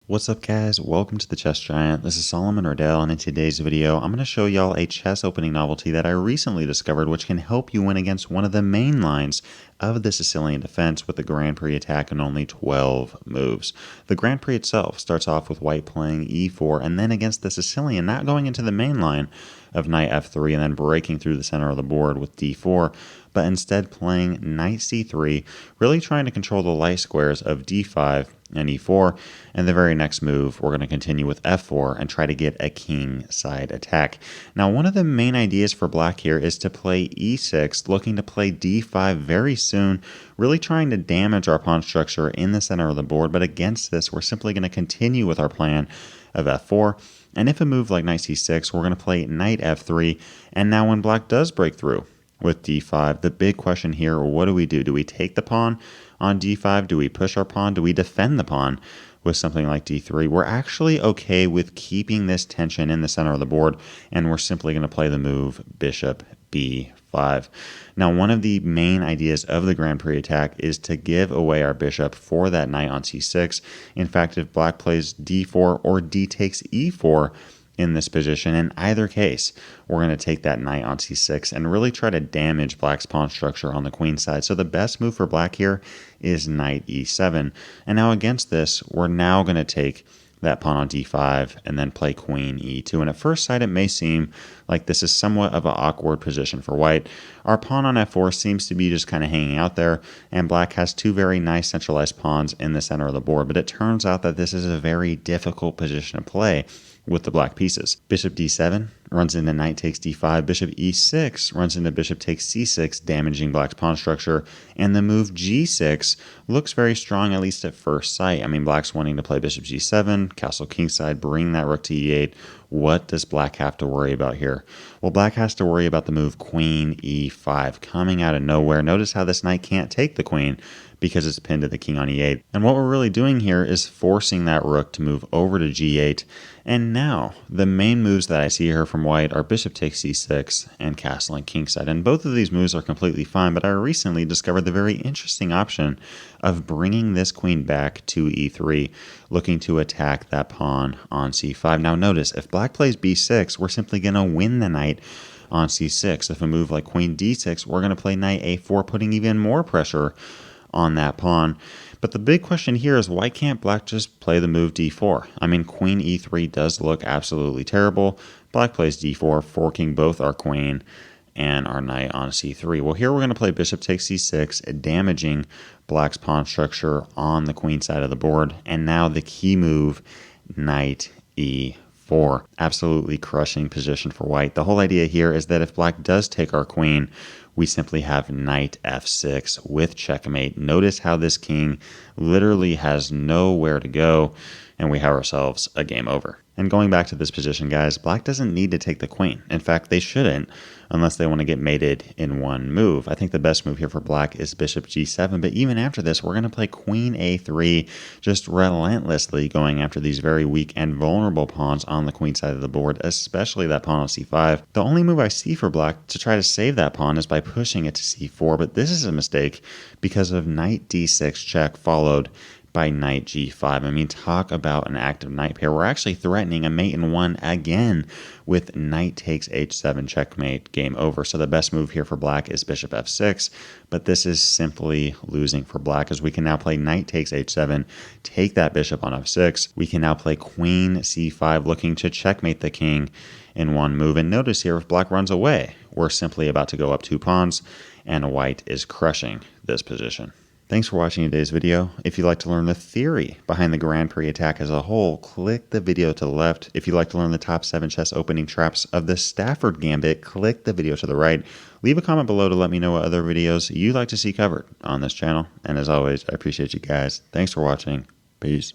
What's up guys, welcome to the Chess Giant. This is Solomon Riddell, and in today's video I'm going to show y'all a chess opening novelty that I recently discovered which can help you win against one of the main lines of the Sicilian Defense with the Grand Prix Attack in only 12 moves. The Grand Prix itself starts off with white playing e4 and then against the Sicilian not going into the main line of knight f3 and then breaking through the center of the board with d4, but instead playing knight c3, really trying to control the light squares of d5 and e4, and the very next move we're going to continue with f4 and try to get a king side attack. Now one of the main ideas for black here is to play e6, looking to play d5 very soon, really trying to damage our pawn structure in the center of the board, but against this we're simply going to continue with our plan of f4, and if a move like knight c6 we're going to play knight f3, and now when black does break through with d5, the big question here, what do? Do we take the pawn on d5? Do we push our pawn? Do we defend the pawn with something like d3? We're actually okay with keeping this tension in the center of the board, and we're simply going to play the move bishop b5. Now, one of the main ideas of the Grand Prix attack is to give away our bishop for that knight on c6. In fact, if black plays d4 or d takes e4, in this position, in either case, we're going to take that knight on c6 and really try to damage black's pawn structure on the queen side. So the best move for black here is knight e7. And now against this, we're now going to take that pawn on d5 and then play queen e2. And at first sight, it may seem like this is somewhat of an awkward position for white. Our pawn on f4 seems to be just kind of hanging out there, and black has two very nice centralized pawns in the center of the board. But it turns out that this is a very difficult position to play with the black pieces. Bishop d7 runs into knight takes d5, bishop e6 runs into bishop takes c6, damaging black's pawn structure, and the move g6 looks very strong, at least at first sight. I mean, black's wanting to play bishop g7, castle kingside, bring that rook to e8. What does black have to worry about here? Well, black has to worry about the move queen e5 coming out of nowhere. Notice how this knight can't take the queen because it's pinned to the king on e8. And what we're really doing here is forcing that rook to move over to g8. And now the main moves that I see here from white are bishop takes c6 and castle and kingside. And both of these moves are completely fine, but I recently discovered the very interesting option of bringing this queen back to e3, looking to attack that pawn on c5. Now notice, if black plays b6, we're simply going to win the knight on c6. If a move like queen d6, we're going to play knight a4, putting even more pressure on that pawn. But the big question here is, why can't black just play the move d4? I mean, queen e3 does look absolutely terrible. Black plays d4, forking both our queen and our knight on c3. Well, here we're going to play bishop takes c6, damaging black's pawn structure on the queen side of the board. And now the key move, knight e4. Absolutely crushing position for white. The whole idea here is that if black does take our queen, we simply have knight f6 with checkmate. Notice how this king literally has nowhere to go, and we have ourselves a game over. And going back to this position, guys, black doesn't need to take the queen. In fact, they shouldn't, unless they want to get mated in one move. I think the best move here for black is bishop g7, but even after this, we're going to play queen a3, just relentlessly going after these very weak and vulnerable pawns on the queen side of the board, especially that pawn on c5. The only move I see for black to try to save that pawn is by pushing it to c4, but this is a mistake because of knight d6 check followed by knight g5. I mean, talk about an active knight pair. We're actually threatening a mate in one again with knight takes h7 checkmate, game over. So the best move here for black is bishop f6, but this is simply losing for black as we can now play knight takes h7, take that bishop on f6. We can now play queen c5, looking to checkmate the king in one move. And notice here, if black runs away, we're simply about to go up two pawns, and white is crushing this position. Thanks for watching today's video. If you'd like to learn the theory behind the Grand Prix attack as a whole, click the video to the left. If you'd like to learn the top 7 chess opening traps of the Stafford Gambit, click the video to the right. Leave a comment below to let me know what other videos you'd like to see covered on this channel. And as always, I appreciate you guys. Thanks for watching. Peace.